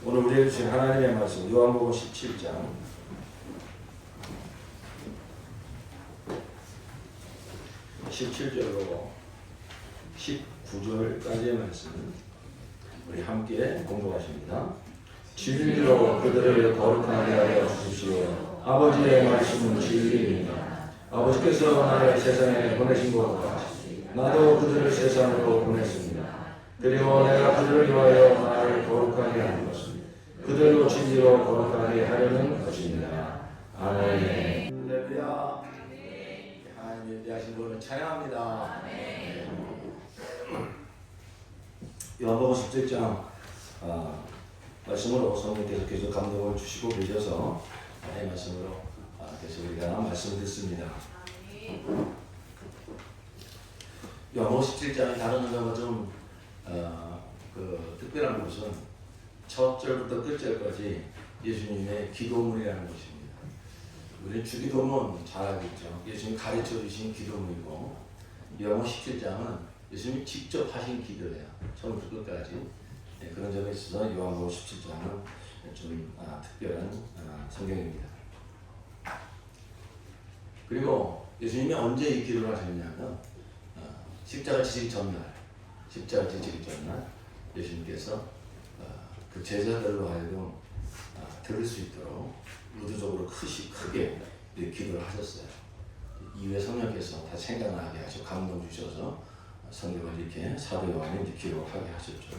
오늘 우리에게 주신 하나님의 말씀 요한복음 17장 17절로 19절까지의 말씀 우리 함께 공부하십니다. 진리로 그들을 거룩하게 하여 주십시오. 아버지의 말씀은 진리입니다. 아버지께서 나를 세상에 보내신 것 같이 나도 그들을 세상으로 보냈습니다. 그리고 내가 그들을 위하여 나를 거룩하게 하는 것은 그들로 진리로 거룩하게 하려는 것입니다. 아멘. 할렐루야. 하나님 예배하신 분을 찬양합니다. 요한복음 17장 말씀으로 성령께서 계속 감동을 주시고 계셔서 이 말씀으로 계속 우리가 말씀을 듣습니다. 요한복음 17장이 다루는 것은 좀 특별한 것은 첫 절부터 끝절까지 예수님의 기도문이라는 것입니다. 우리는 주기도문 잘 알겠죠. 예수님 가르쳐 주신 기도문이고 요한복음 17장은 예수님이 직접 하신 기도예요. 처음부터 끝까지. 그런 점에 있어서 요한복음 17장은 좀 특별한 성경입니다. 그리고 예수님이 언제 이 기도를 하셨냐면 십자가 지시기 전날 예수님께서 그 제자들로 하여금 들을 수 있도록 의도적으로 크게 기도를 하셨어요. 이후에 성령께서 다 생각나게 하시고 감동 주셔서 성경을 이렇게 사도 요한이 이렇게 기록하게 하셨죠.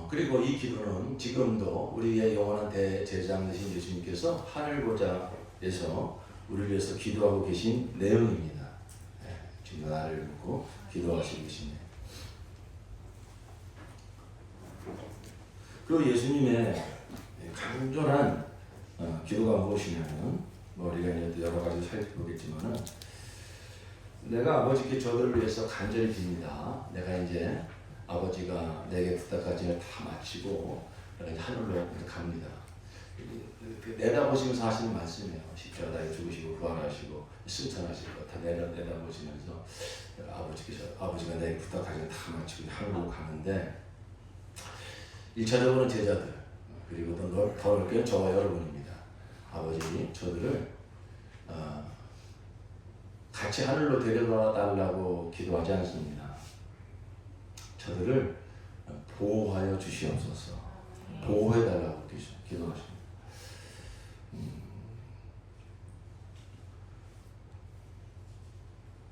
그리고 이 기도는 지금도 우리의 영원한 대제사장 되신 예수님께서 하늘 보좌에서 우리를 위해서 기도하고 계신 내용입니다. 지금 나를 묻고 기도하시고 계시네요. 그리고 예수님의 간절한 기도가 무엇이냐면 우리가 이제 여러 가지 살펴보겠지만은 내가 아버지께 저들을 위해서 간절히 빕니다. 내가 이제 아버지가 내게 부탁까지 다 마치고 하늘로 갑니다. 내다보시면서 하시는 말씀이에요. 십자가에 죽으시고 부활하시고 승천하실 것 다 내다보시면서 아버지가 내게 부탁까지 다 마치고 하늘로 가는데 1차적으로는 제자들 그리고 더 넓게는 저와 여러분입니다. 아버지 저들을 같이 하늘로 데려가 달라고 기도하지 않습니다. 저들을 보호하여 주시옵소서. 보호해 달라고 기도하십니다.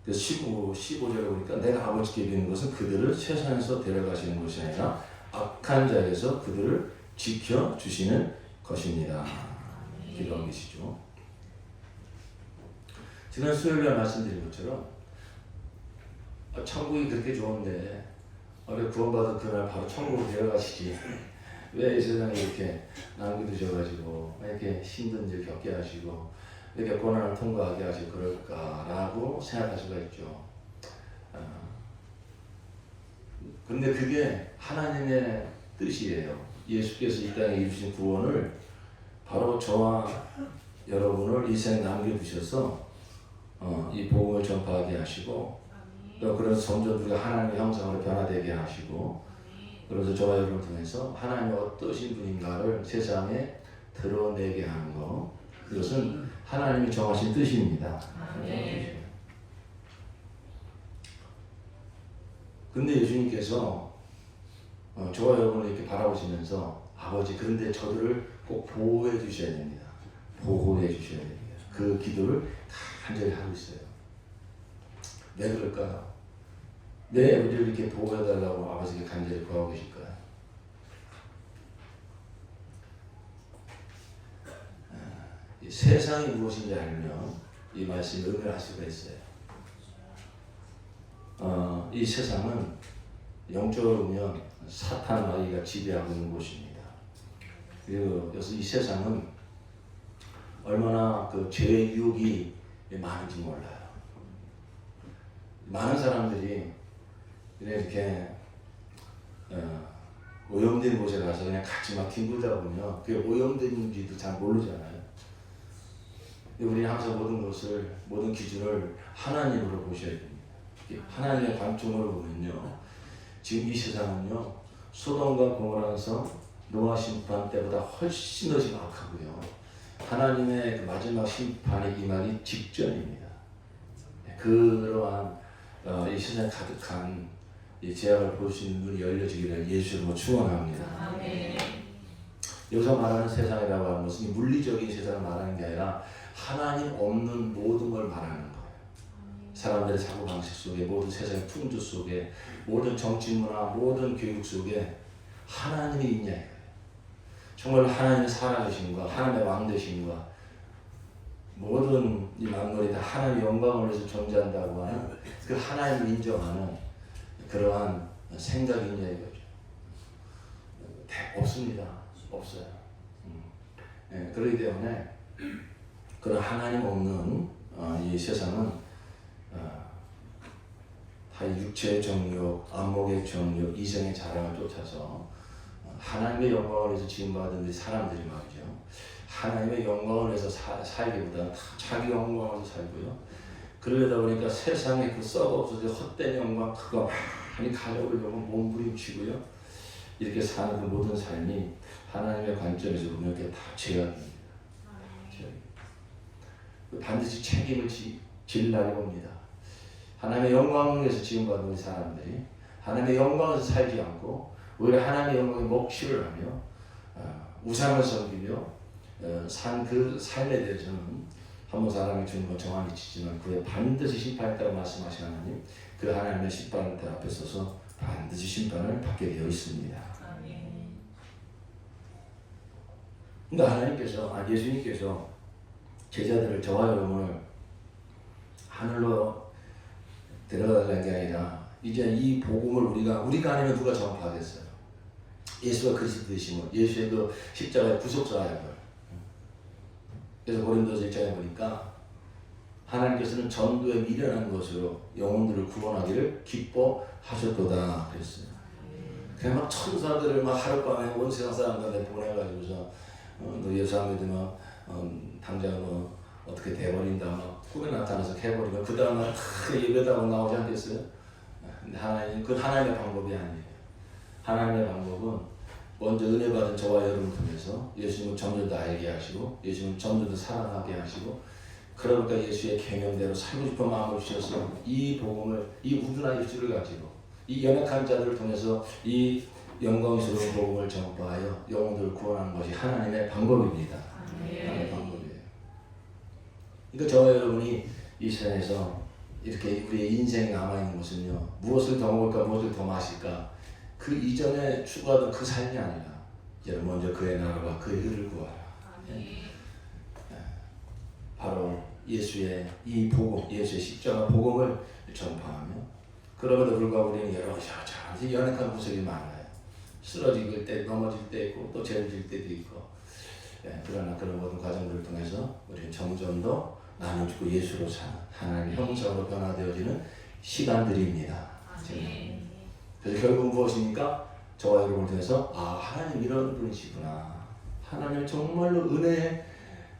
15절에 보니까 내가 아버지께 비는 것은 그들을 세상에서 데려가시는 것이 아니라 악한 자에서 그들을 지켜주시는 것입니다. 기도한 것이죠. 지난 수요일에 말씀드린 것처럼 천국이 그렇게 좋은데 왜 구원받은 그날 바로 천국으로 데려가시지? 왜 이 세상에 이렇게 남겨두셔가지고 이렇게 힘든 일 겪게 하시고 이렇게 고난을 통과하게 하시고 그럴까라고 생각할 수가 있죠. 그런데 그게 하나님의 뜻이에요. 예수께서 이 땅에 이루신 구원을 바로 저와 여러분을 이 세상에 남겨두셔서 이 복음을 전파하게 하시고 또 그래서 점점 우리가 하나님의 형상으로 변화되게 하시고 그래서 저와 여러분을 통해서 하나님의 어떠신 분인가를 세상에 드러내게 하는 것 그것은 하나님이 정하신 뜻입니다. 근데 예수님께서 저와 여러분을 이렇게 바라보시면서 아버지 그런데 저들을 꼭 보호해 주셔야 됩니다. 보호해 주셔야 됩니다. 그 기도를 간절히 하고 있어요. 왜 그럴까요? 왜 우리를 이렇게 보호해 달라고 아버지께 간절히 구하고 계실까요? 이 세상이 무엇인지 알면 이 말씀을 의미를 할 수가 있어요. 이 세상은 영적으로 보면 사탄 마귀가 지배하고 있는 곳입니다. 그리고 그래서 이 세상은 얼마나 그 죄의 유혹이 많은지 몰라요. 많은 사람들이 이렇게 오염된 곳에 가서 그냥 같이 막 뒹굴다 보면 그게 오염된지도 잘 모르잖아요. 우리는 항상 모든 기준을 하나님으로 보셔야 됩니다. 하나님의 관점으로 보면요. 지금 이 세상은요, 소돔과 고모라 성 노아 심판 때보다 훨씬 더 심각하고요. 하나님의 그 마지막 심판이 임하기 직전입니다. 그러한 이 세상에 가득한 이 제약을 볼 수 있는 눈이 열려지기를 예수로 축원합니다. 아멘. 여기서 말하는 세상이라고 하는 것은 이 물리적인 세상을 말하는 게 아니라 하나님 없는 모든 걸 말하는 거예요. 사람들의 사고방식 속에, 모든 세상의 풍조 속에, 모든 정치문화, 모든 교육 속에 하나님이 있냐 이거예요. 정말 하나님의 살아계심과 하나님의 왕되심과 모든 이 만물이 다 하나님의 영광을 위해서 존재한다고 하는 그 하나님을 인정하는 그러한 생각이 있냐 이거죠. 없습니다. 없어요. 네, 그렇기 때문에 그런 하나님 없는 이 세상은 다 육체의 정욕, 안목의 정욕, 이성의 자랑을 쫓아서 하나님의 영광을 위해서 지음받은 사람들이 말이죠. 하나님의 영광을 위해서 살기보다는 다 자기 영광을 위해서 살고요. 그러다 보니까 세상에 그 썩어없어진 헛된 영광 그거 많이 가져오려고 몸부림치고요. 이렇게 사는 그 모든 삶이 하나님의 관점에서 보면 그게 다 죄악입니다. 반드시 책임을 질 날이 옵니다. 하나님의 영광을 위해서 지음받은 사람들이 하나님의 영광에서 살지 않고 오히려 하나님의 영광에 먹칠을 하며 우상을 섬기며 산 그 삶에 대해서는 한번 사람이 주는 건 정확히 치지만 그에 반드시 심판했다고 말씀하신 하나님, 그 하나님의 심판을 앞에 서서 반드시 심판을 받게 되어 있습니다. 그러니까 하나님께서, 예수님께서 제자들을, 저와 여러분을 하늘로 데려가는 게 아니라 이제 이 복음을 우리가 아니면 누가 전파하겠어요? 예수가 그리스도이심을, 예수의 그 십자가의 구속사역을. 그래서 고린도서 1장에 보니까 하나님께서는 전도에 미련한 것으로 영혼들을 구원하기를 기뻐하셨도다 그랬어요. 그냥 막 천사들을 막 하룻밤에 온 세상 사람들한테 보내가지고서 너 예수 안 믿으면 당장 뭐 어떻게 돼버린다 막 꿈에 나타나서 해버리면 그 다음날 다 예배다고 나오지 않겠어요? 근데 그 하나님의 방법이 아니에요. 하나님의 방법은 먼저 은혜 받은 저와 여러분을 통해서 예수님을 점점 더 알게 하시고 예수님을 점점 더 사랑하게 하시고 그러니까 예수의 계명대로 살고 싶은 마음을 주셔서 이 복음을, 이 우둔한 입술을 가지고 이 연약한 자들을 통해서 이 영광스러운 복음을 전파하여 영혼들을 구원하는 것이 하나님의 방법입니다. 하나님의 방법이에요. 그러니까 저와 여러분이 이 세상에서 이렇게 우리의 인생이 남아있는 것은요, 무엇을 더 먹을까 무엇을 더 마실까 그 이전에 추구하던 그 삶이 아니라 이제 먼저 그의 나라와 그의 의를 구하라. 바로 예수의 이 복음, 예수의 십자가 복음을 전파하며 그럼에도 불구하고 우리는 여러 가지 연약한 구석이 많아요. 쓰러질 때, 넘어질 때 있고 또 죄를 질 때도 있고 그러나 그런 모든 과정들을 통해서 우리는 점점 더 나눠주고 예수로 사는 하나님의 형상으로 변화되어지는 시간들입니다. 그래서 결국은 무엇입니까? 저와 여러분을 통해서 하나님 이런 분이시구나. 하나님 정말로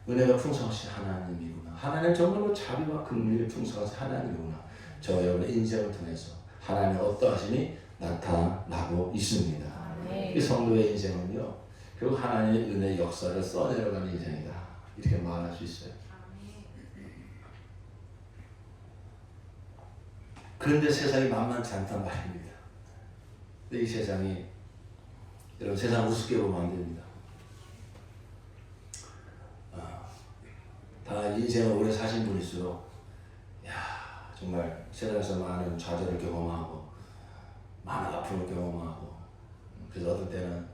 은혜가 풍성하신 하나님이구나. 하나님 정말로 자비와 긍휼이 풍성하신 하나님이구나. 저와 여러분의 인생을 통해서 하나님의 어떠하심이 나타나고 있습니다. 이 성도의 인생은요, 결국 하나님의 은혜의 역사를 써내려가는 인생이다. 이렇게 말할 수 있어요. 그런데 세상이 만만치 않단 말입니다. 이 세상이 여러분 세상 우습게 보면 안 됩니다. 다 인생을 오래 사신 분일수록 정말 세상에서 많은 좌절을 경험하고 많은 아픔을 경험하고 그래서 어떤 때는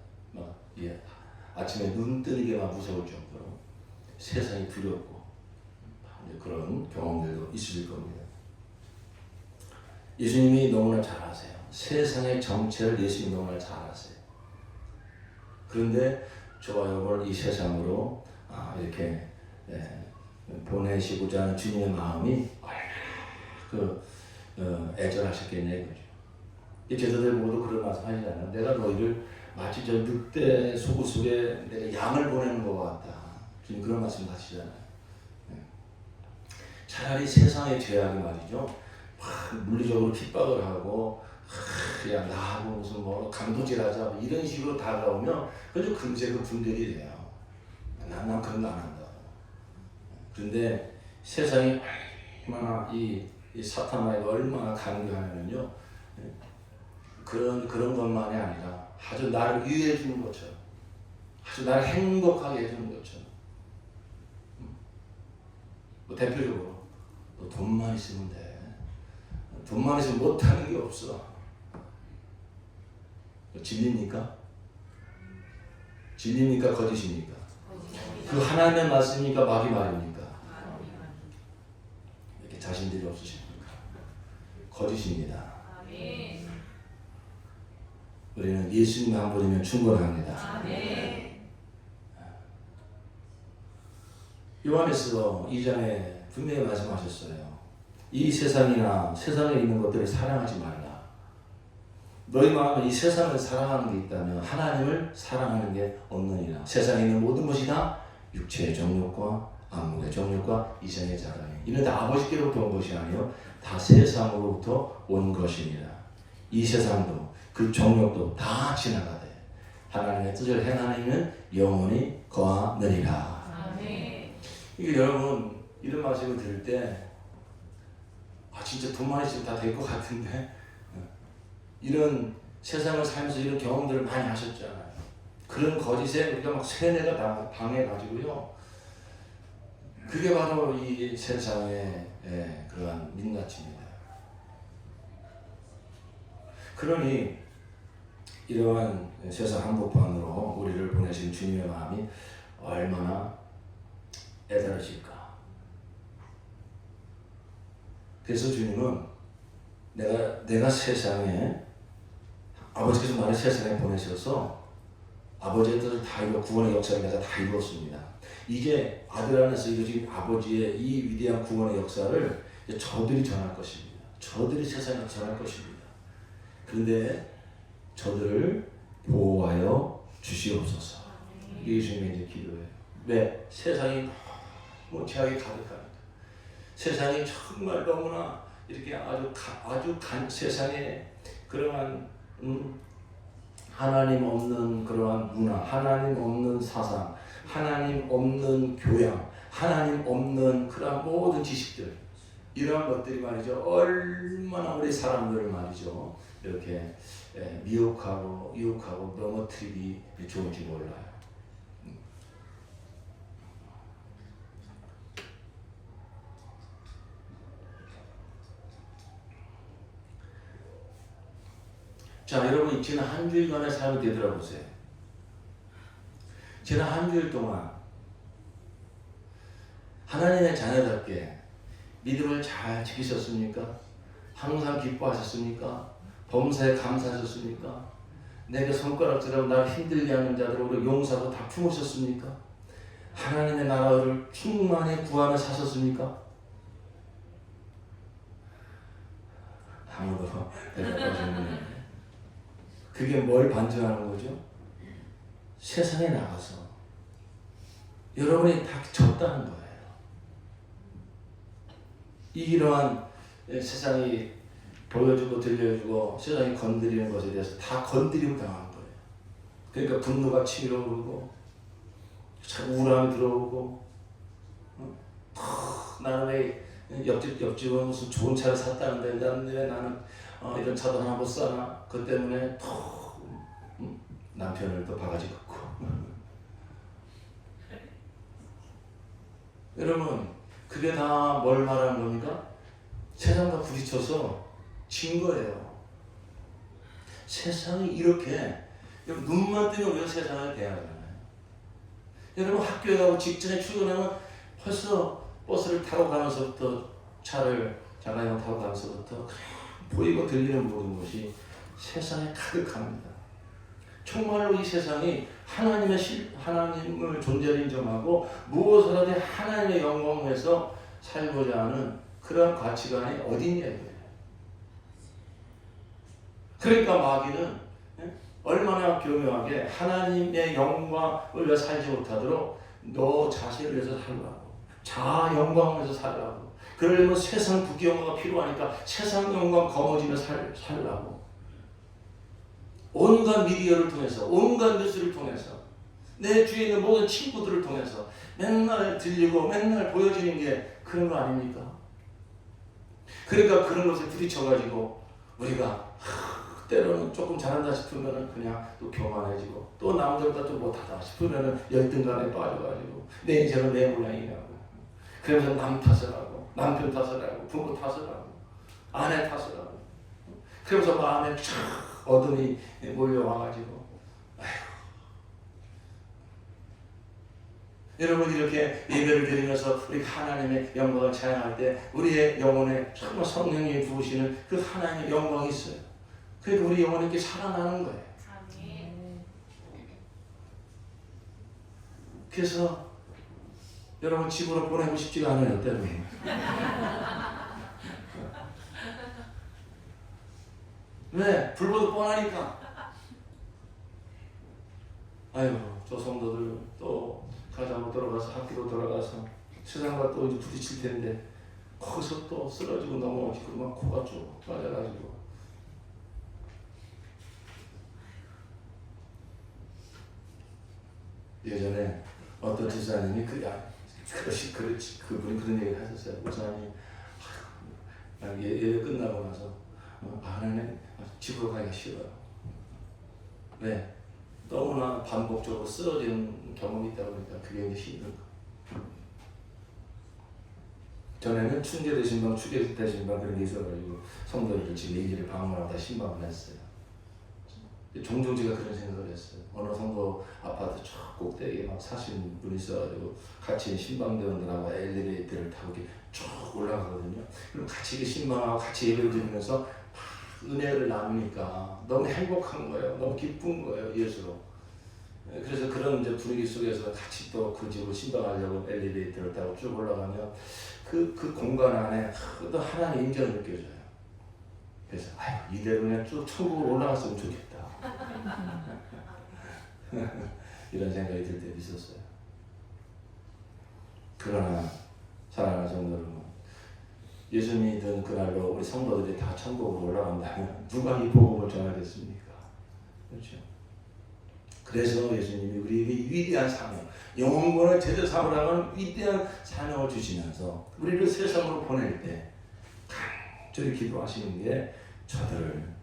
아침에 눈 뜨는 게 막 무서울 정도로 세상이 두렵고 그런 경험들도 있으실 겁니다. 예수님이 너무나 잘 아세요. 세상의 정체를 예수님이 너무나 잘 아세요. 그런데 저와 여러분을 이 세상으로 이렇게 보내시고자 하는 주님의 마음이 얼마나 애절하셨겠냐 이거죠. 이 제자들 모두 그런 말씀 하시잖아요. 내가 너희를 마치 저 늑대 소굴 속에 내가 양을 보내는 것 같다. 주님 그런 말씀 하시잖아요. 차라리 세상의 죄악이 말이죠. 물리적으로 핍박을 하고 그냥 나하고 무슨 뭐 강도질하자 뭐 이런 식으로 다가오면 그래도 금세 그 분별이 돼요. 난 그런 거 안 한다. 그런데 세상이 얼마나 이 사탄마귀가 얼마나 강력하면요, 그런 것만이 아니라 아주 나를 유해해 주는 것처럼, 아주 나를 행복하게 해주는 것처럼. 뭐 대표적으로 너 돈만 있으면 돼. 돈만 있으면 못하는 게 없어. 진리입니까? 진리입니까? 거짓입니까? 그 하나님의 말씀입니까? 마귀 말입니까? 이렇게 자신들이 없으십니까? 거짓입니다. 우리는 예수님 한 분이면 충분합니다. 요한에서 2장에 분명히 말씀하셨어요. 이 세상이나 세상에 있는 것들을 사랑하지 말라. 너희 마음에 이 세상을 사랑하는 게 있다면 하나님을 사랑하는 게 없느니라. 세상에 있는 모든 것이 다 육체의 정욕과 안목의 정욕과 이생의 자랑이 이는 다 아버지께로부터 온 것이 아니요 다 세상으로부터 온 것이니라. 이 세상도 그 정욕도 다 지나가되 하나님의 뜻을 행하는 이는 영원히 거하느니라. 이게 여러분 이런 말씀을 들을 때 진짜 돈만 있으면 다 될 것 같은데 이런 세상을 살면서 이런 경험들을 많이 하셨잖아요. 그런 거짓에 우리가 막 세뇌가 다 당해가지고요. 그게 바로 이 세상의 그러한 민낯입니다. 그러니 이러한 세상 한복판으로 우리를 보내신 주님의 마음이 얼마나 애달으실까. 그래서 주님은 내가 세상에 아버지께서 나를 세상에 보내셔서 아버지의 뜻을 다 이루어 구원의 역사를 내가 다 이루었습니다. 이제 아들 안에서 이루어진 아버지의 이 위대한 구원의 역사를 이제 저들이 전할 것입니다. 저들이 세상에 전할 것입니다. 그런데 저들을 보호하여 주시옵소서. 이게 주님의 이제 기도예요. 왜? 세상이 너무 죄악이 가득합니다. 세상이 정말 너무나 이렇게 세상에 그러한 하나님 없는 그러한 문화, 하나님 없는 사상, 하나님 없는 교양, 하나님 없는 그러한 모든 지식들, 이러한 것들이 말이죠 얼마나 우리 사람들을 말이죠 이렇게 미혹하고 유혹하고 넘어뜨리기 좋은지 몰라요. 자, 여러분 지난 한 주일간의 삶을 되돌아보세요. 지난 한 주일 동안 하나님의 자녀답게 믿음을 잘 지키셨습니까? 항상 기뻐하셨습니까? 범사에 감사하셨습니까? 내게 손가락질하고 나를 힘들게 하는 자들을 용서하고 다 품으셨습니까? 하나님의 나라를 충만히 구하며 사셨습니까? 아무도 대답하지 못해요. 그게 뭘 반증하는 거죠? 세상에 나가서 여러분이 다 졌다는 거예요. 이러한 세상이 보여주고 들려주고 세상이 건드리는 것에 대해서 다 건드리고 당하는 거예요. 그러니까 분노가 치밀어 오르고 참 우울함이 들어오고 나는 왜 옆집은 무슨 좋은 차를 샀다는데 왜 나는 이런 차도 하나 못 사나? 그 때문에 남편을 또 바가지 긋고 여러분 그게 다 뭘 말하는 겁니까? 세상과 부딪혀서 진 거예요. 세상이 이렇게 여러분 눈만 뜨면 우리가 세상을 대하잖아요. 여러분 학교에 가고 직장에 출근하면 벌써 버스를 타고 가면서부터 차를 장난감 타고 가면서부터 보이고 들리는 모든 것이 세상에 가득합니다. 정말로 이 세상이 하나님을 존재를 인정하고 무엇을 하든 하나님의 영광을 위해서 살고자 하는 그런 가치관이 어디 있냐 이거예요. 그러니까 마귀는 얼마나 교묘하게 하나님의 영광을 위해 살지 못하도록 너 자신을 위해서 살라고, 자아 영광을 위해서 살라고, 그러려면 세상 부귀영화가 필요하니까 세상 영광 거머쥐며 살라고 온갖 미디어를 통해서, 온갖 뉴스를 통해서, 내 주위에 있는 모든 친구들을 통해서 맨날 들리고 맨날 보여지는 게 그런 거 아닙니까? 그러니까 그런 것에 부딪혀가지고 우리가 때로는 조금 잘한다 싶으면 그냥 또 교만해지고, 또 남들보다 좀 못하다 싶으면 열등감에 빠져가지고 내 인생은 내 모양이냐고, 그러면서 남 탓을 하고, 남편 탓을 하고, 부모 탓을 하고, 아내 탓을 하고, 그러면서 마음에 쫙 어둠이 몰려와가지고, 아이고. 여러분, 이렇게 예배를 드리면서 우리 하나님의 영광을 찬양할 때 우리의 영혼에 정말 성령이 부으시는 그 하나님의 영광이 있어요. 그러니까 우리 영혼이 이렇게 살아나는 거예요. 그래서 여러분, 집으로 보내고 싶지가 않아요, 때문에. 왜? 불보듯 뻔하니까. 아이고, 저 성도들 또 가자고 돌아가서 학교로 돌아가서 세상과 또 이제 부딪힐 텐데 거기서 또 쓰러지고 넘어지고 막 코가 쭉 빠져가지고. 예전에 어떤 지사님이 그것이 그렇지, 그분이 그런 얘기를 하셨어요. 목사님, 예배 끝나고 나서 하나님 집으로 가기가 싫어요. 왜? 너무나 반복적으로 쓰러지는 경험이 있다 보니까 그게 이제 힘든 거. 전에는 춘제대 신방, 추계대 신방 그런 게 있어가지고 성도들 지금 일일이 방문하다 신방을 했어요. 종종 제가 그런 생각을 했어요. 어느 성도 아파트 저 꼭대기에 막 사신 분이 있어가지고 같이 신방대원들하고 엘리베이터를 타고 이렇게 쭉 올라가거든요. 그럼 같이 신방하고 같이 예배를 드리면서 은혜를 나누니까 너무 행복한 거예요. 너무 기쁜 거예요, 예수로. 그래서 그런 이제 분위기 속에서 같이 또 그 집으로 신방하려고 엘리베이터를 타고 쭉 올라가면 그 공간 안에 또 하나님의 인정을 느껴져요. 그래서 이대로 그냥 쭉 천국으로 올라갔으면 좋겠다. 이런 생각이 들 때도 있었어요. 그러나 사랑하는 성도 여러분, 예수 믿은 그날로 우리 성도들이 다 천국으로 올라간다면 누가 이 복음을 전하겠습니까? 그렇죠? 그래서 예수님이 우리에게 위대한 사명, 영혼권을 제대로 삼으라는 위대한 사명을 주시면서 우리를 세상으로 보낼 때 간절히 기도하시는 게, 저들을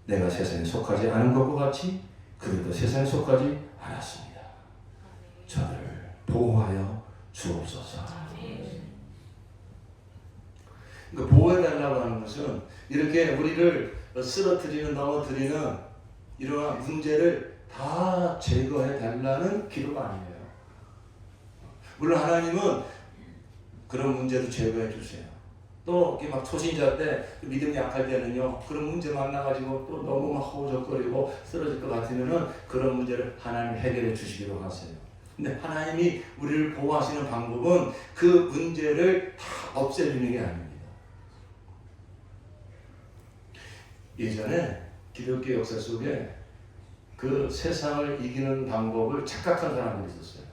내가 세상에 속하지 않은 것과 같이 그들도 세상에 속하지 않았습니다. 저들을 보호하여 주옵소서. 그러니까 보호해달라고 하는 것은 이렇게 우리를 쓰러뜨리는, 넘어뜨리는 이러한 문제를 다 제거해달라는 기도가 아니에요. 물론 하나님은 그런 문제도 제거해 주세요. 또 이렇게 막 초신자 때, 믿음이 약할 때는요, 그런 문제 만나가지고 또 너무 막 허우적거리고 쓰러질 것 같으면은 그런 문제를 하나님 해결해 주시기로 하세요. 근데 하나님이 우리를 보호하시는 방법은 그 문제를 다 없애주는 게 아닙니다. 예전에 기독교 역사 속에 그 세상을 이기는 방법을 착각한 사람들이 있었어요.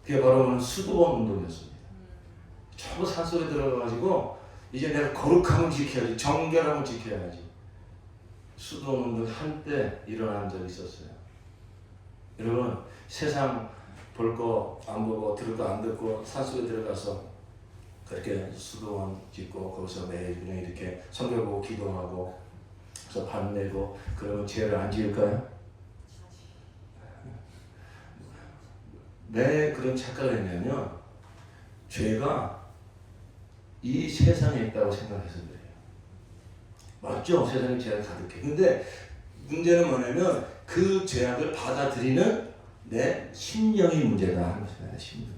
그게 바로 수도원 운동이었습니다. 전부 산속에 들어가가지고 이제 내가 거룩함을 지켜야지, 정결함을 지켜야지. 수도원 운동 한때 일어난 적이 있었어요. 여러분, 세상 볼 거 안 보고 들을 거 안 듣고 산속에 들어가서 그렇게 수도원 짓고 거기서 매일 그냥 이렇게 성경 보고 기도하고 그래서 반 내고 그러면 죄를 안 지을까요? 왜 그런 착각을 했냐면 죄가 이 세상에 있다고 생각해서 그래요. 맞죠? 세상에 죄가 가득해. 근데 문제는 뭐냐면 그 죄악을 받아들이는 내 심령이 문제다 하는 것입니다. 심령.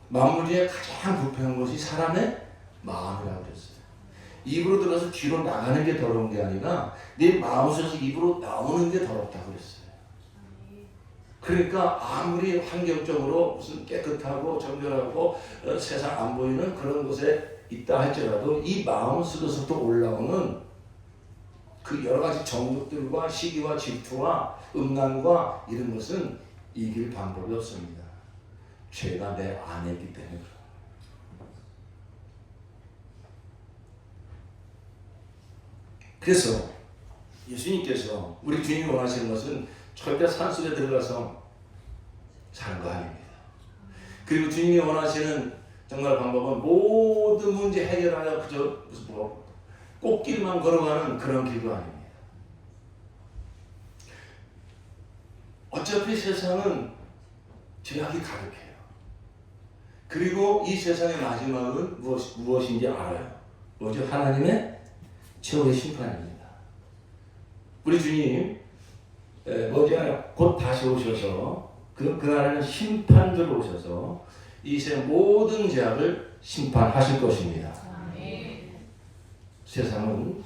만물 중에 가장 불편한 것이 사람의 마음이라고 그랬어요. 입으로 들어서 뒤로 나가는 게 더러운 게 아니라 내 마음속에서 입으로 나오는 게 더럽다고 그랬어요. 그러니까 아무리 환경적으로 무슨 깨끗하고 정결하고 세상 안 보이는 그런 곳에 있다 할지라도 이 마음 속에서부터 올라오는 그 여러 가지 정욕들과 시기와 질투와 음란과 이런 것은 이길 방법이 없습니다. 죄가 내 안에 있기 때문에 그래요. 그래서 예수님께서 우리 주님이 원하시는 것은 절대 산속에 들어가서 사는 거 아닙니다. 그리고 주님이 원하시는 정말 방법은 모든 문제 해결하여 그저 꽃길만 걸어가는 그런 길도 아닙니다. 어차피 세상은 죄악이 가득해요. 그리고 이 세상의 마지막은 무엇인지 알아요. 뭐죠? 하나님의 최후의 심판입니다. 우리 주님 머지않아 곧 다시 오셔서 그날에는 심판자로 오셔서 이 세상 모든 죄악을 심판하실 것입니다. 세상은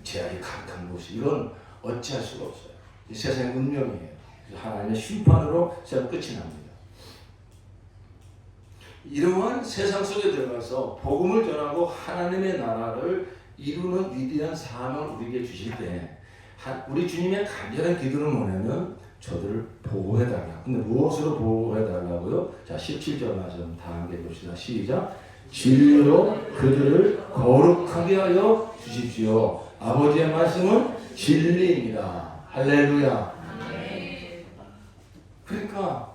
죄악이 가득한 곳이 이건 어찌할 수가 없어요. 이 세상의 운명이에요. 하나님의 심판으로 세상 끝이 납니다. 이러한 세상 속에 들어가서 복음을 전하고 하나님의 나라를 이루는 위대한 사명을 우리에게 주실 때 우리 주님의 간절한 기도는 뭐냐면 저들을 보호해달라. 근데 무엇으로 보호해달라고요? 자, 17절 말씀 다 함께 봅시다. 시작. 진리로 그들을 거룩하게 하여 주십시오. 아버지의 말씀은 진리입니다. 할렐루야. 그러니까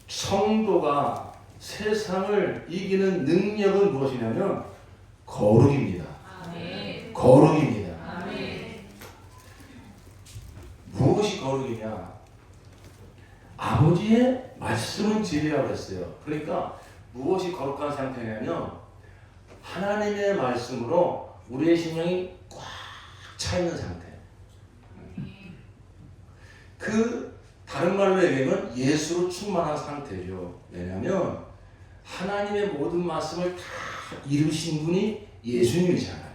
성도가 세상을 이기는 능력은 무엇이냐면 거룩입니다. 거룩입니다. 무엇이 거룩이냐? 아버지의 말씀은 진리라고 했어요. 그러니까 무엇이 거룩한 상태냐면 하나님의 말씀으로 우리의 심령이 꽉 차 있는 상태. 다른 말로 얘기하면 예수로 충만한 상태죠. 왜냐하면 하나님의 모든 말씀을 다 이루신 분이 예수님이잖아요.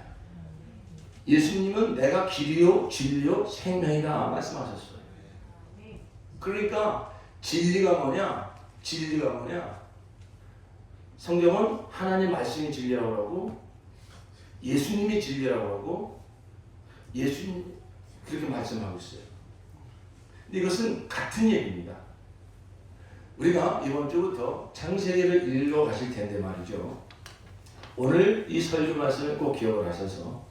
예수님은 내가 길이요 진리요 생명이다 말씀하셨어요. 그러니까 진리가 뭐냐? 성경은 하나님 말씀이 진리라고 하고 예수님이 진리라고 하고 예수님 그렇게 말씀하고 있어요. 근데 이것은 같은 얘기입니다. 우리가 이번 주부터 창세기를 읽어가실 텐데 말이죠. 오늘 이 설교 말씀을 꼭 기억을 하셔서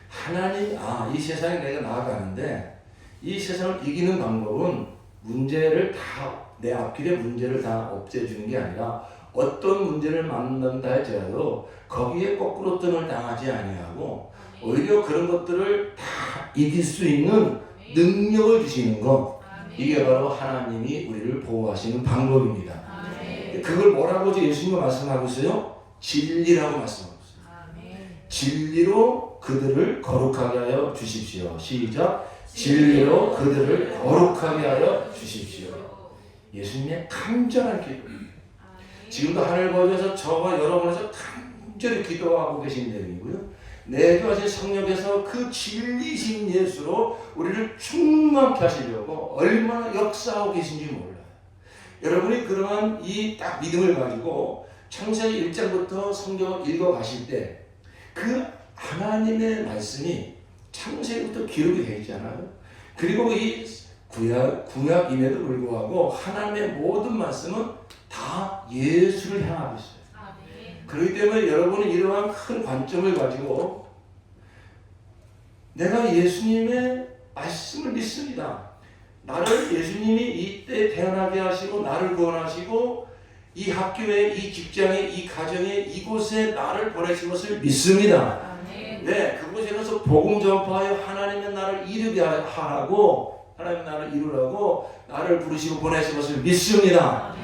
하나님, 이 세상에 내가 나아가는데 이 세상을 이기는 방법은 문제를 다, 내 앞길의 문제를 다 없애주는 게 아니라 어떤 문제를 만난다 할지라도 거기에 거꾸로 등을 당하지 아니하고 오히려 그런 것들을 다 이길 수 있는 능력을 주시는 것, 이게 바로 하나님이 우리를 보호하시는 방법입니다. 그걸 뭐라고 예수님이 말씀하고 있어요? 진리라고 말씀하고 있어요. 진리로 그들을 거룩하게 하여 주십시오. 시작. 진리로 그들을 거룩하게 하여 주십시오. 예수님의 간절한 기도입니다. 지금도 하늘 보좌에서 저와 여러분에서 간절히 기도하고 계신 내용이고요. 내주하신 성령께서 그 진리신 예수로 우리를 충만케 하시려고 얼마나 역사하고 계신지 몰라요. 여러분이 그러한 이 딱 믿음을 가지고 창세기 1장부터 성경을 읽어가실 때 그 하나님의 말씀이 창세기부터 기록이 되어 있잖아요. 그리고 이 구약임에도 불구하고 하나님의 모든 말씀은 다 예수를 향하고 있어요. 그렇기 때문에 여러분은 이러한 큰 관점을 가지고 내가 예수님의 말씀을 믿습니다. 나를 예수님이 이때 태어나게 하시고 나를 구원하시고 이 학교에, 이 직장에, 이 가정에, 이곳에 나를 보내신 것을 믿습니다. 네, 그곳에 가서 복음 전파하여 하나님의 나를 이루게 하라고, 하나님 나를 이루라고 나를 부르시고 보내신 것을 믿습니다.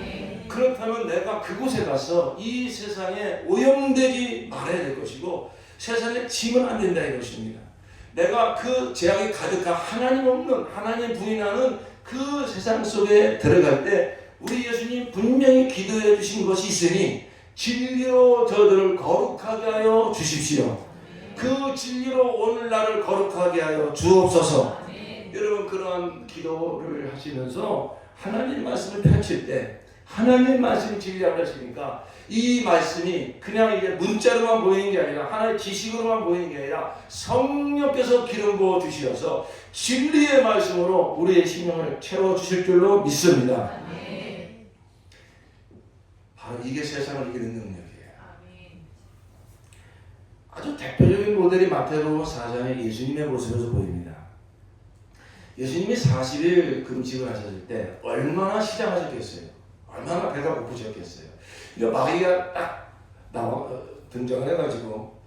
그렇다면 내가 그곳에 가서 이 세상에 오염되지 말아야 될 것이고 세상에 지면 안 된다 이것입니다. 내가 그 죄악이 가득한 하나님 없는, 하나님 부인하는 그 세상 속에 들어갈 때 우리 예수님 분명히 기도해 주신 것이 있으니 진리로 저들을 거룩하게 하여 주십시오. 그 진리로 오늘 나를 거룩하게 하여 주옵소서. 여러분 그러한 기도를 하시면서 하나님 말씀을 펼칠 때 하나님 말씀이 진리라고 하시니까 이 말씀이 그냥 이제 문자로만 보이는 게 아니라 하나의 지식으로만 보이는 게 아니라 성령께서 기름 부어 주시어서 진리의 말씀으로 우리의 심령을 채워 주실 줄로 믿습니다. 바로 이게 세상을 이기는 능력이에요. 아주 대표적인 모델이 마태복음 4장의 예수님의 모습에서 보입니다. 예수님이 40일 금식을 하셨을 때 얼마나 시장하셨겠어요. 얼마나 배가 고프셨겠어요. 그러니까 마귀가 딱 등장을 해가지고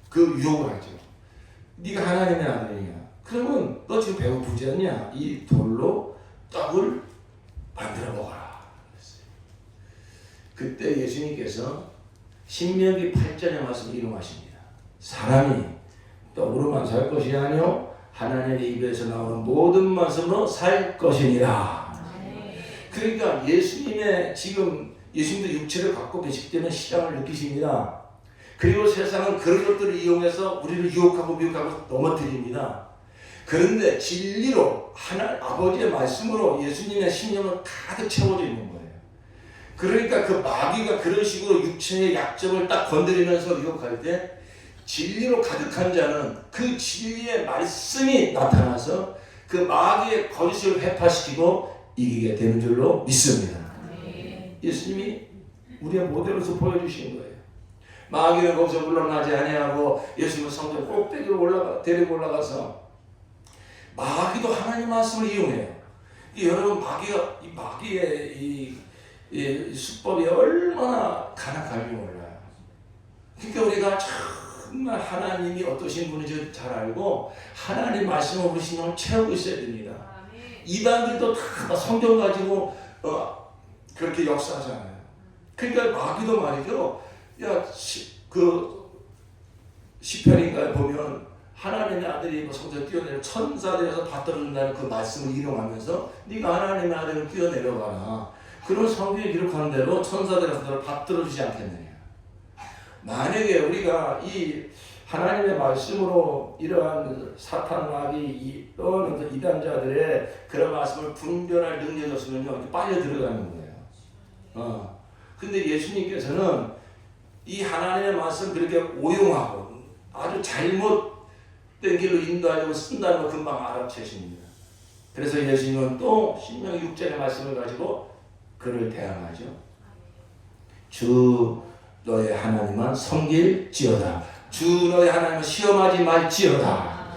그 유혹을 하죠. 네가 하나님의 아들이냐? 그러면 너 지금 배고프지 않냐? 이 돌로 떡을 만들어 먹어라. 그때 예수님께서 신명기 8장의 말씀을 이용하십니다. 사람이 떡으로만 살 것이 아니요 하나님의 입에서 나오는 모든 말씀으로 살 것이니라. 그러니까 예수님도 육체를 갖고 계시기 때문에 시장을 느끼십니다. 그리고 세상은 그런 것들을 이용해서 우리를 유혹하고 미혹하고 넘어뜨립니다. 그런데 진리로 아버지의 말씀으로 예수님의 심령은 가득 채워져 있는 거예요. 그러니까 그 마귀가 그런 식으로 육체의 약점을 딱 건드리면서 유혹할 때 진리로 가득한 자는 그 진리의 말씀이 나타나서 그 마귀의 거짓을 회파시키고 이기게 되는 줄로 믿습니다. 예수님이 우리의 모델로서 보여주신 거예요. 마귀는 거기서 물러나지 아니하고 예수님은 성전 꼭대기로 데리고 올라가서 마귀도 하나님 말씀을 이용해요. 여러분 마귀의 이 수법이 얼마나 간악한지 몰라요. 그러니까 우리가 정말 하나님이 어떠신 분인지 잘 알고 하나님 말씀을 우리 신경을 채우고 있어야 됩니다. 이단들도 다 성경 가지고 그렇게 역사하잖아요. 그러니까 마귀도 말이죠. 시편인가에 보면 하나님의 아들이 성전에 뛰어내려 천사되어서 받들어준다는 그 말씀을 인용하면서 네가 하나님의 아들을 뛰어내려가라. 그런 성경에 기록하는 대로 천사들에서 너를 받들어주지 않겠느냐. 만약에 우리가 이 하나님의 말씀으로 이러한 사탄 마귀 또는 이단자들의 그런 말씀을 분별할 능력이 없으면요 빨려 들어가는 거예요. 근데 예수님께서는 이 하나님의 말씀 그렇게 오용하고 아주 잘못된 길로 인도하려고 쓴다는 걸 금방 알아채십니다. 그래서 예수님은 또 신명기 6장의 말씀을 가지고 그를 대항하죠. 주 너의 하나님만 섬길지어다. 주 너의 하나님은 시험하지 말지어다.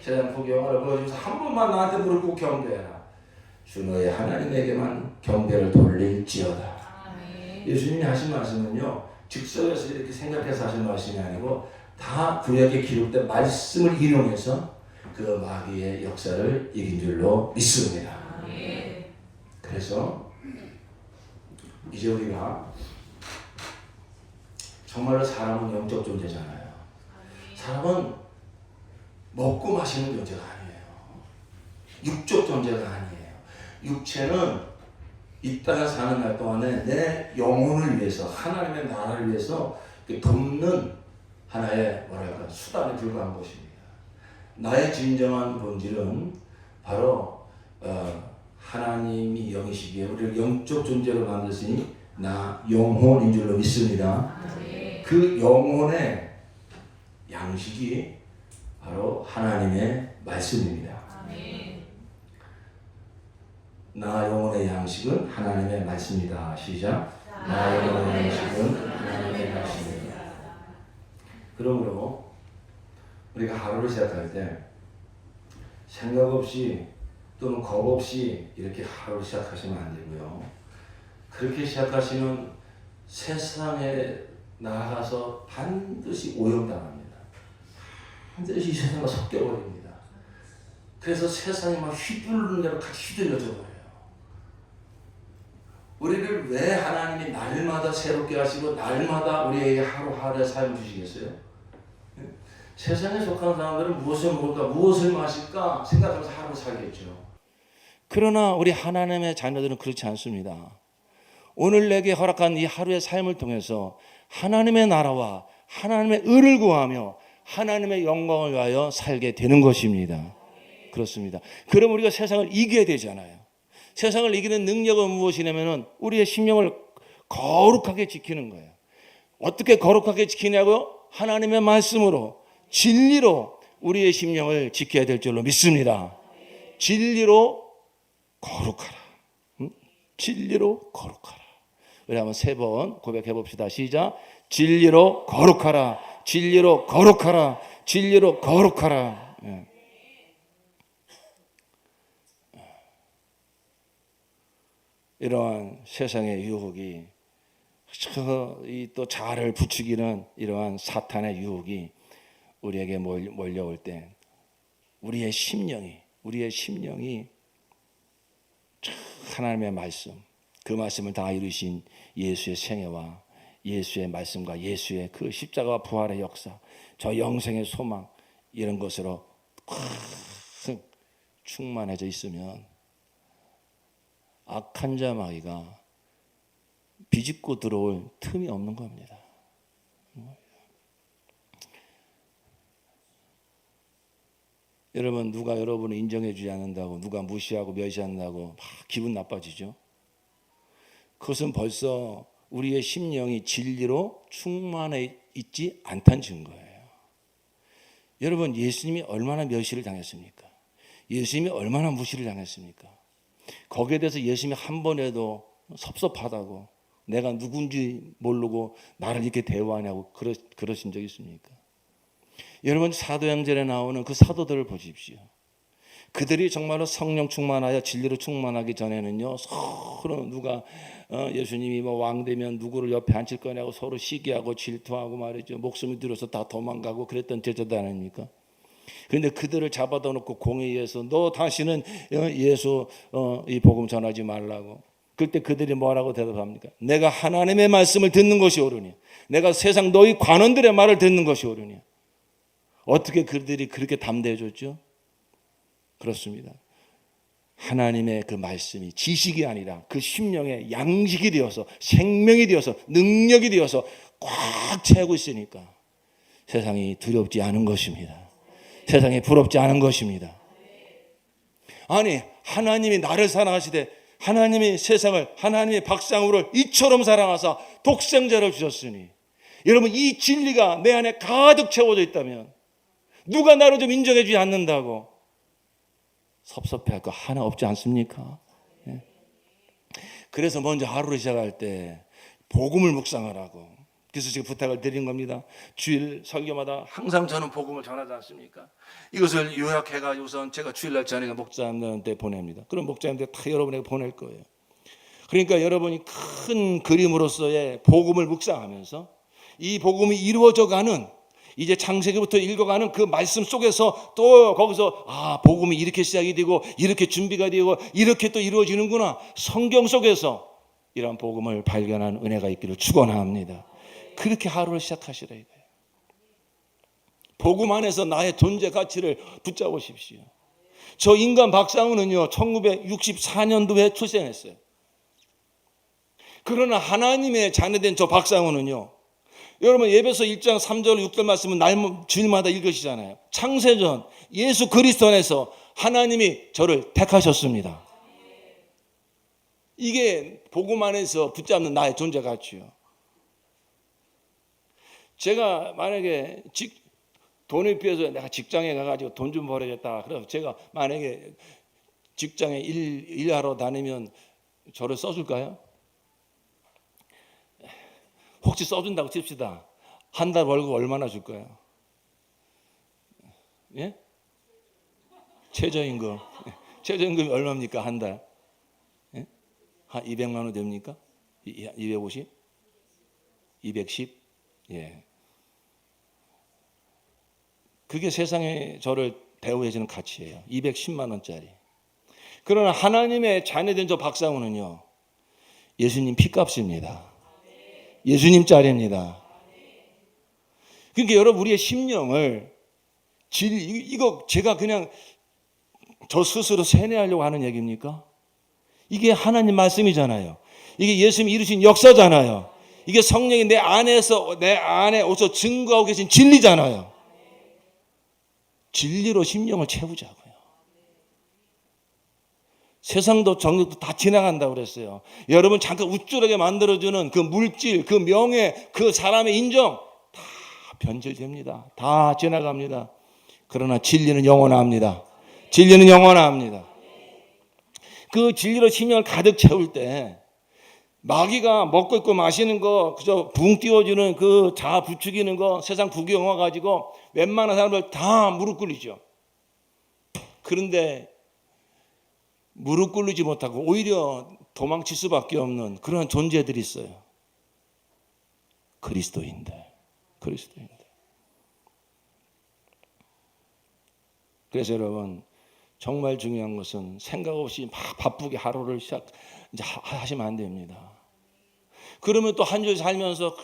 세상 구경을 보여주면서 한 번만 나한테 무릎 꿇고 경배해라. 주 너의 하나님에게만 경배를 돌릴지어다. 예수님이 하신 말씀은요 즉석에서 이렇게 생각해서 하신 말씀이 아니고 다 구약에 기록된 말씀을 인용해서 그 마귀의 역사를 이긴 줄로 믿습니다. 그래서 이제 우리가 정말로 사람은 영적 존재잖아요. 사람은 먹고 마시는 존재가 아니에요. 육적 존재가 아니에요. 육체는 이 땅에 사는 날 동안에 내 영혼을 위해서 하나님의 나라를 위해서 돕는 하나의 수단에 불과한 것입니다. 나의 진정한 본질은 바로 하나님이 영이시기에 우리를 영적 존재로 만드시니 나 영혼인 줄로 믿습니다. 그 영혼의 양식이 바로 하나님의 말씀입니다. 나 영혼의 양식은 하나님의 말씀이다. 시작. 나 영혼의 양식은 하나님의 말씀이다. 그러므로 우리가 하루를 시작할 때 생각 없이 또는 겁 없이 이렇게 하루를 시작하시면 안 되고요. 그렇게 시작하시면 세상에 나아가서 반드시 오염당합니다. 반드시 세상과 섞여버립니다. 그래서 세상이 막 휘두르는 대로 같이 휘둘려져 버려요. 우리를 왜 하나님이 날마다 새롭게 하시고 날마다 우리에게 하루하루의 삶을 주시겠어요? 세상에 속한 사람들은 무엇을 먹을까 무엇을 마실까 생각하면서 하루 살겠죠. 그러나 우리 하나님의 자녀들은 그렇지 않습니다. 오늘 내게 허락한 이 하루의 삶을 통해서 하나님의 나라와 하나님의 의를 구하며 하나님의 영광을 위하여 살게 되는 것입니다. 그렇습니다. 그럼 우리가 세상을 이겨야 되잖아요. 세상을 이기는 능력은 무엇이냐면 우리의 심령을 거룩하게 지키는 거예요. 어떻게 거룩하게 지키냐고요? 하나님의 말씀으로 진리로 우리의 심령을 지켜야 될 줄로 믿습니다. 진리로 거룩하라. 진리로 거룩하라. 우리 한번 3번 고백해 봅시다. 시작. 진리로 거룩하라. 진리로 거룩하라. 진리로 거룩하라. 예. 이러한 세상의 유혹이 또 자아를 부추기는 이러한 사탄의 유혹이 우리에게 몰려올 때 우리의 심령이 하나님의 말씀, 그 말씀을 다 이루신 예수의 생애와 예수의 말씀과 예수의 그 십자가와 부활의 역사, 저 영생의 소망, 이런 것으로 충만해져 있으면 악한 자 마귀가 비집고 들어올 틈이 없는 겁니다. 여러분, 누가 여러분을 인정해 주지 않는다고, 누가 무시하고 멸시한다고 막 기분 나빠지죠. 그것은 벌써 우리의 심령이 진리로 충만해 있지 않다는 증거예요. 여러분, 예수님이 얼마나 멸시를 당했습니까? 예수님이 얼마나 무시를 당했습니까? 거기에 대해서 예수님이 한 번에도 섭섭하다고, 내가 누군지 모르고 나를 이렇게 대우하냐고 그러신 적 있습니까? 여러분, 사도행전에 나오는 그 사도들을 보십시오. 그들이 정말로 성령 충만하여 진리로 충만하기 전에는요, 서로 누가 예수님이 뭐 왕 되면 누구를 옆에 앉힐 거냐고 서로 시기하고 질투하고 말이죠. 목숨을 들여서 다 도망가고 그랬던 제자들 아닙니까? 그런데 그들을 잡아다 놓고 공회의에서 너 다시는 예수 이 복음 전하지 말라고. 그때 그들이 뭐라고 대답합니까? 내가 하나님의 말씀을 듣는 것이 옳으니, 내가 세상 너희 관원들의 말을 듣는 것이 옳으니. 어떻게 그들이 그렇게 담대해졌죠? 그렇습니다. 하나님의 그 말씀이 지식이 아니라 그 심령의 양식이 되어서, 생명이 되어서, 능력이 되어서 꽉 채우고 있으니까 세상이 두렵지 않은 것입니다. 세상이 부럽지 않은 것입니다. 아니, 하나님이 나를 사랑하시되 하나님이 세상을, 하나님의 박상으로 이처럼 사랑하사 독생자를 주셨으니, 여러분, 이 진리가 내 안에 가득 채워져 있다면 누가 나를 좀 인정해 주지 않는다고 섭섭해할 거 하나 없지 않습니까? 예. 그래서 먼저 하루를 시작할 때 복음을 묵상하라고, 그래서 제가 부탁을 드린 겁니다. 주일 설교마다 항상 저는 복음을 전하지 않습니까? 이것을 요약해가지고선 제가 주일날 저녁에 목사님들한테 보냅니다. 그럼 목사님들 다 여러분에게 보낼 거예요. 그러니까 여러분이 큰 그림으로서의 복음을 묵상하면서 이 복음이 이루어져가는, 이제 창세기부터 읽어가는 그 말씀 속에서 또 거기서 복음이 이렇게 시작이 되고 이렇게 준비가 되고 이렇게 또 이루어지는구나, 성경 속에서 이런 복음을 발견하는 은혜가 있기를 축원합니다. 그렇게 하루를 시작하시라 이거예요. 복음 안에서 나의 존재 가치를 붙잡으십시오. 저 인간 박상우는요 1964년도에 출생했어요. 그러나 하나님의 자녀된 저 박상우는요, 여러분 예배서 1장 3절 6절 말씀은 날 주일마다 읽으시잖아요. 창세전 예수 그리스도 안에서 하나님이 저를 택하셨습니다. 이게 복음 안에서 붙잡는 나의 존재 가치요. 제가 만약에 돈을 비해서 내가 직장에 가가지고 돈 좀 벌어야겠다, 그래서 제가 만약에 직장에 일하러 다니면 저를 써줄까요? 혹시 써준다고 칩시다. 한 달 월급 얼마나 줄까요? 예? 최저임금. 최저임금이 얼마입니까? 한 달? 예? 한 200만 원 됩니까? 250? 210? 예. 그게 세상에 저를 대우해주는 가치예요. 210만 원짜리. 그러나 하나님의 자녀된 저 박상우는요, 예수님 피값입니다. 예수님 짤입니다. 그러니까 여러분, 우리의 심령을 이거 제가 그냥 저 스스로 세뇌하려고 하는 얘기입니까? 이게 하나님 말씀이잖아요. 이게 예수님이 이루신 역사잖아요. 이게 성령이 내 안에 오서 증거하고 계신 진리잖아요. 진리로 심령을 채우자고요. 세상도 정력도 다 지나간다고 그랬어요. 여러분 잠깐 우쭐하게 만들어주는 그 물질, 그 명예, 그 사람의 인정 다 변질됩니다. 다 지나갑니다. 그러나 진리는 영원합니다. 진리는 영원합니다. 그 진리로 심령을 가득 채울 때 마귀가 먹고 있고 마시는 거, 그저 붕 띄워주는 그 자아 부추기는 거, 세상 구경 와가지고 웬만한 사람들 다 무릎 꿇리죠. 그런데 무릎 꿇리지 못하고 오히려 도망칠 수밖에 없는 그런 존재들이 있어요. 그리스도인들. 그래서 여러분, 정말 중요한 것은 생각 없이 막 바쁘게 하루를 이제 하시면 안 됩니다. 그러면 또 한 주 살면서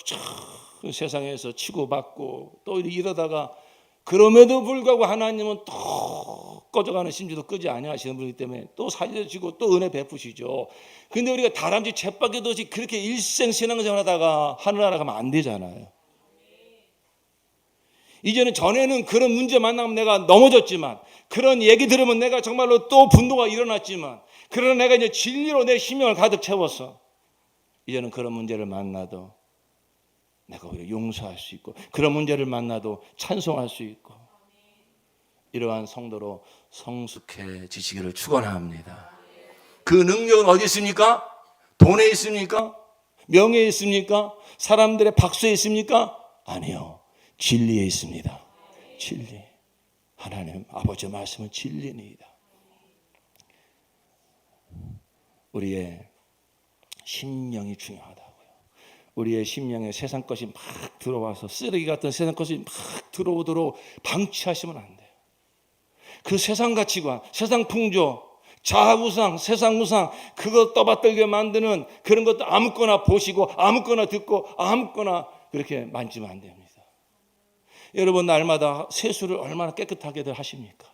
그 세상에서 치고받고 또 이러다가, 그럼에도 불구하고 하나님은 또 꺼져가는 심지도 끄지 아니하시는 분이기 때문에 또 살려주고 또 은혜 베푸시죠. 근데 우리가 다람쥐 쳇바퀴 없이 그렇게 일생 신앙생활하다가 하늘나라 가면 안 되잖아요. 이제는, 전에는 그런 문제 만나면 내가 넘어졌지만, 그런 얘기 들으면 내가 정말로 또 분노가 일어났지만, 그러나 내가 이제 진리로 내 심령을 가득 채워서 이제는 그런 문제를 만나도 내가 오히려 용서할 수 있고, 그런 문제를 만나도 찬송할 수 있고, 이러한 성도로 성숙해지시기를 축원합니다. 그 능력은 어디 있습니까? 돈에 있습니까? 명예에 있습니까? 사람들의 박수에 있습니까? 아니요. 진리에 있습니다. 진리. 하나님 아버지 말씀은 진리입니다. 우리의 심령이 중요하다고요. 우리의 심령에 세상 것이 막 들어와서 쓰레기 같은 세상 것이 막 들어오도록 방치하시면 안 돼요. 그 세상 가치관, 세상 풍조, 자아우상, 세상우상, 그거 떠받들게 만드는 그런 것도 아무거나 보시고 아무거나 듣고 아무거나 그렇게 만지면 안 됩니다. 여러분, 날마다 세수를 얼마나 깨끗하게들 하십니까?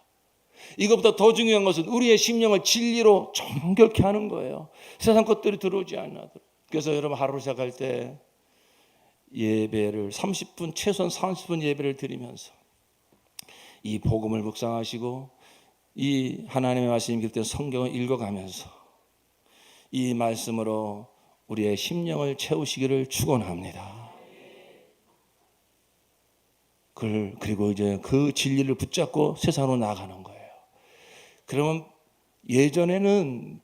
이것보다 더 중요한 것은 우리의 심령을 진리로 정결케 하는 거예요. 세상 것들이 들어오지 않아도. 그래서 여러분, 하루를 시작할 때 예배를 30분, 최소한 30분 예배를 드리면서 이 복음을 묵상하시고 이 하나님의 말씀이 길 성경을 읽어가면서 이 말씀으로 우리의 심령을 채우시기를 축원합니다. 그리고 이제 그 진리를 붙잡고 세상으로 나가는 거예요. 그러면 예전에는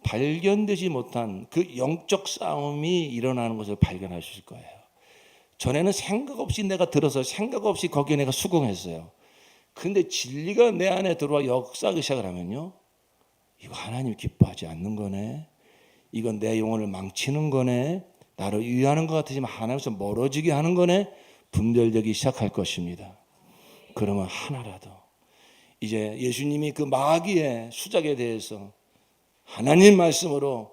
발견되지 못한 그 영적 싸움이 일어나는 것을 발견할 수 있을 거예요. 전에는 생각 없이 내가 들어서 생각 없이 거기에 내가 수긍했어요. 근데 진리가 내 안에 들어와 역사하기 시작을 하면요, 이거 하나님 기뻐하지 않는 거네, 이건 내 영혼을 망치는 거네, 나를 위하는 것 같으지만 하나님께서 멀어지게 하는 거네, 분별되기 시작할 것입니다. 그러면 하나라도 이제 예수님이 그 마귀의 수작에 대해서 하나님 말씀으로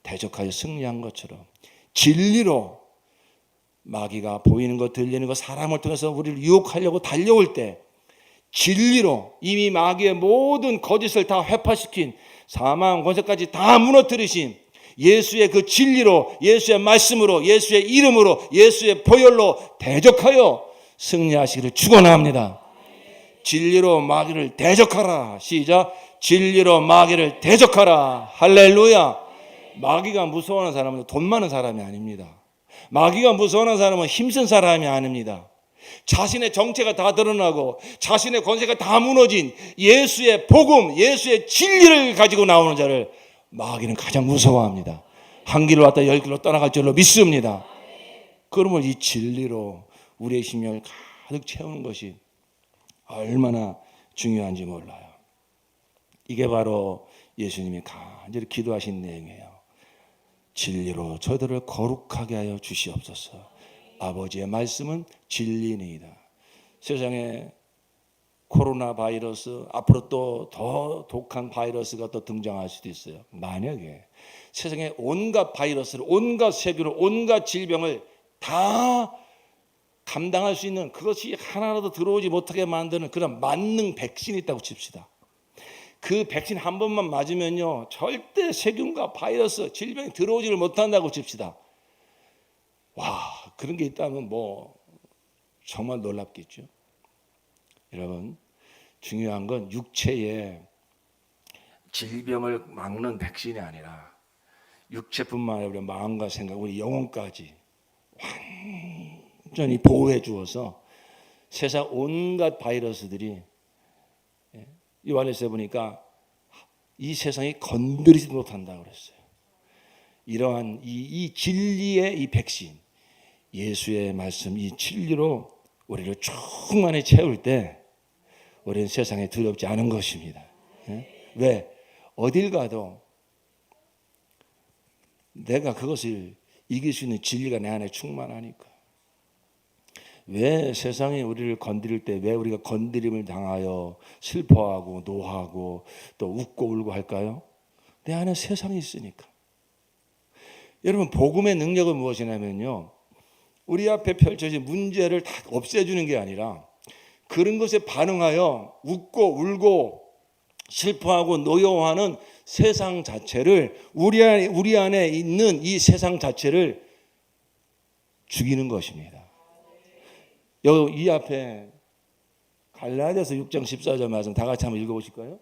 대적하여 승리한 것처럼 진리로 마귀가 보이는 것, 들리는 것, 사람을 통해서 우리를 유혹하려고 달려올 때 진리로 이미 마귀의 모든 거짓을 다 회파시킨, 사망, 권세까지 다 무너뜨리신 예수의 그 진리로, 예수의 말씀으로, 예수의 이름으로, 예수의 보혈로 대적하여 승리하시기를 축원합니다. 진리로 마귀를 대적하라. 시작. 진리로 마귀를 대적하라. 할렐루야. 마귀가 무서워하는 사람은 돈 많은 사람이 아닙니다. 마귀가 무서워하는 사람은 힘센 사람이 아닙니다. 자신의 정체가 다 드러나고 자신의 권세가 다 무너진 예수의 복음, 예수의 진리를 가지고 나오는 자를 마귀는 가장 무서워합니다. 한 길로 왔다 열 길로 떠나갈 줄로 믿습니다. 그러면 이 진리로 우리의 심령을 가득 채우는 것이 얼마나 중요한지 몰라요. 이게 바로 예수님이 간절히 기도하신 내용이에요. 진리로 저희들을 거룩하게 하여 주시옵소서. 아버지의 말씀은 진리니이다. 세상에 코로나 바이러스, 앞으로 또 더 독한 바이러스가 또 등장할 수도 있어요. 만약에 세상에 온갖 바이러스를, 온갖 세균을, 온갖 질병을 다 감당할 수 있는, 그것이 하나라도 들어오지 못하게 만드는 그런 만능 백신이 있다고 칩시다. 그 백신 한 번만 맞으면요, 절대 세균과 바이러스, 질병이 들어오지를 못한다고 칩시다. 와, 그런 게 있다면 뭐 정말 놀랍겠죠. 여러분, 중요한 건 육체의 질병을 막는 백신이 아니라 육체뿐만 아니라 우리 마음과 생각, 우리 영혼까지 완전히 보호해 주어서 세상 온갖 바이러스들이, 요한일서에 보니까 이 세상이 건드리지 못한다고 그랬어요. 이러한 이 진리의 이 백신, 예수의 말씀, 이 진리로 우리를 충만히 채울 때 우리는 세상에 두렵지 않은 것입니다. 왜? 어딜 가도 내가 그것을 이길 수 있는 진리가 내 안에 충만하니까. 왜 세상이 우리를 건드릴 때 왜 우리가 건드림을 당하여 슬퍼하고 노하고 또 웃고 울고 할까요? 내 안에 세상이 있으니까. 여러분, 복음의 능력은 무엇이냐면요, 우리 앞에 펼쳐진 문제를 다 없애주는 게 아니라 그런 것에 반응하여 웃고 울고 슬퍼하고 노여워하는 세상 자체를, 우리 안에 있는 이 세상 자체를 죽이는 것입니다. 이 앞에 갈라디아서 6장 14절 말씀 다 같이 한번 읽어보실까요?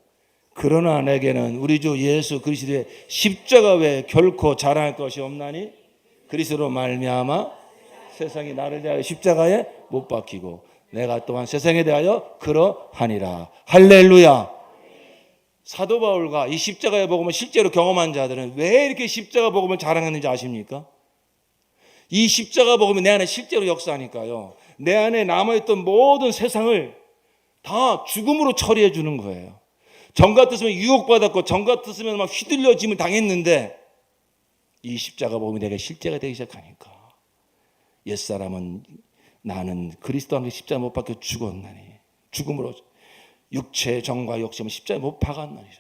그러나 내게는 우리 주 예수 그리스도의 십자가 외에 결코 자랑할 것이 없나니 그리스도로 말미암아 세상이 나를 대하여 십자가에 못 박히고 내가 또한 세상에 대하여 그러하니라. 할렐루야. 사도 바울과 이 십자가의 복음을 실제로 경험한 자들은 왜 이렇게 십자가 복음을 자랑했는지 아십니까? 이 십자가 복음이 내 안에 실제로 역사하니까요, 내 안에 남아있던 모든 세상을 다 죽음으로 처리해 주는 거예요. 정 같았으면 유혹받았고 정 같았으면 막 휘둘려짐을 당했는데 이 십자가 복음이 내게 실제가 되기 시작하니까 옛사람은 나는 그리스도 안에 십자가 못 박혀 죽었나니 죽음으로 육체의 정과 욕심을 십자가에 못 박았나니라.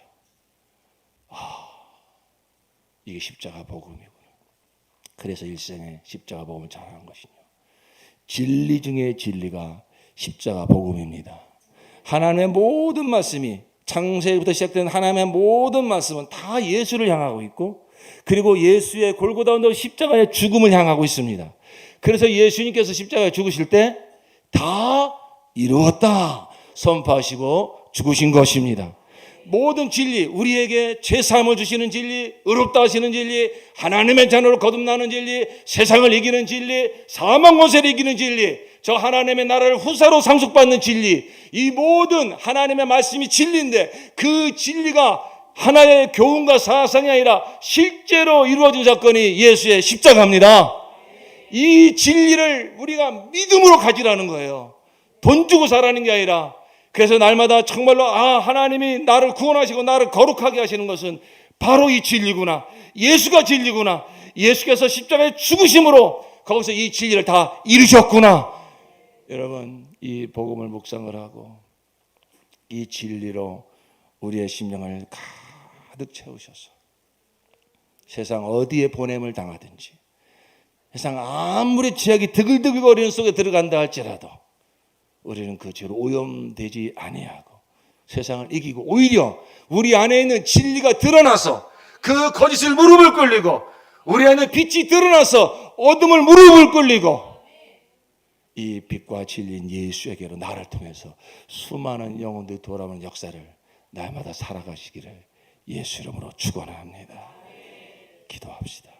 이게 십자가 복음이구나. 그래서 일생에 십자가 복음을 잘하는 것이며, 진리 중에 진리가 십자가 복음입니다. 하나님의 모든 말씀이, 창세기부터 시작된 하나님의 모든 말씀은 다 예수를 향하고 있고, 그리고 예수의 골고다 언덕 십자가의 죽음을 향하고 있습니다. 그래서 예수님께서 십자가에 죽으실 때 다 이루었다 선포하시고 죽으신 것입니다. 모든 진리, 우리에게 죄사함을 주시는 진리, 의롭다 하시는 진리, 하나님의 자녀로 거듭나는 진리, 세상을 이기는 진리, 사망 권세를 이기는 진리, 저 하나님의 나라를 후사로 상속받는 진리, 이 모든 하나님의 말씀이 진리인데 그 진리가 하나의 교훈과 사상이 아니라 실제로 이루어진 사건이 예수의 십자가입니다. 이 진리를 우리가 믿음으로 가지라는 거예요. 돈 주고 사라는 게 아니라. 그래서 날마다 정말로 하나님이 나를 구원하시고 나를 거룩하게 하시는 것은 바로 이 진리구나. 예수가 진리구나. 예수께서 십자가에 죽으심으로 거기서 이 진리를 다 이루셨구나. 여러분, 이 복음을 묵상을 하고 이 진리로 우리의 심령을 가득 채우셔서 세상 어디에 보냄을 당하든지, 세상 아무리 죄악이 드글드글거리는 속에 들어간다 할지라도 우리는 그 죄로 오염되지 아니하고 세상을 이기고 오히려 우리 안에 있는 진리가 드러나서 그 거짓을 무릎을 꿇리고 우리 안에 빛이 드러나서 어둠을 무릎을 꿇리고 이 빛과 진리인 예수에게로 나를 통해서 수많은 영혼들이 돌아오는 역사를 날마다 살아가시기를 예수 이름으로 축원합니다. 기도합시다.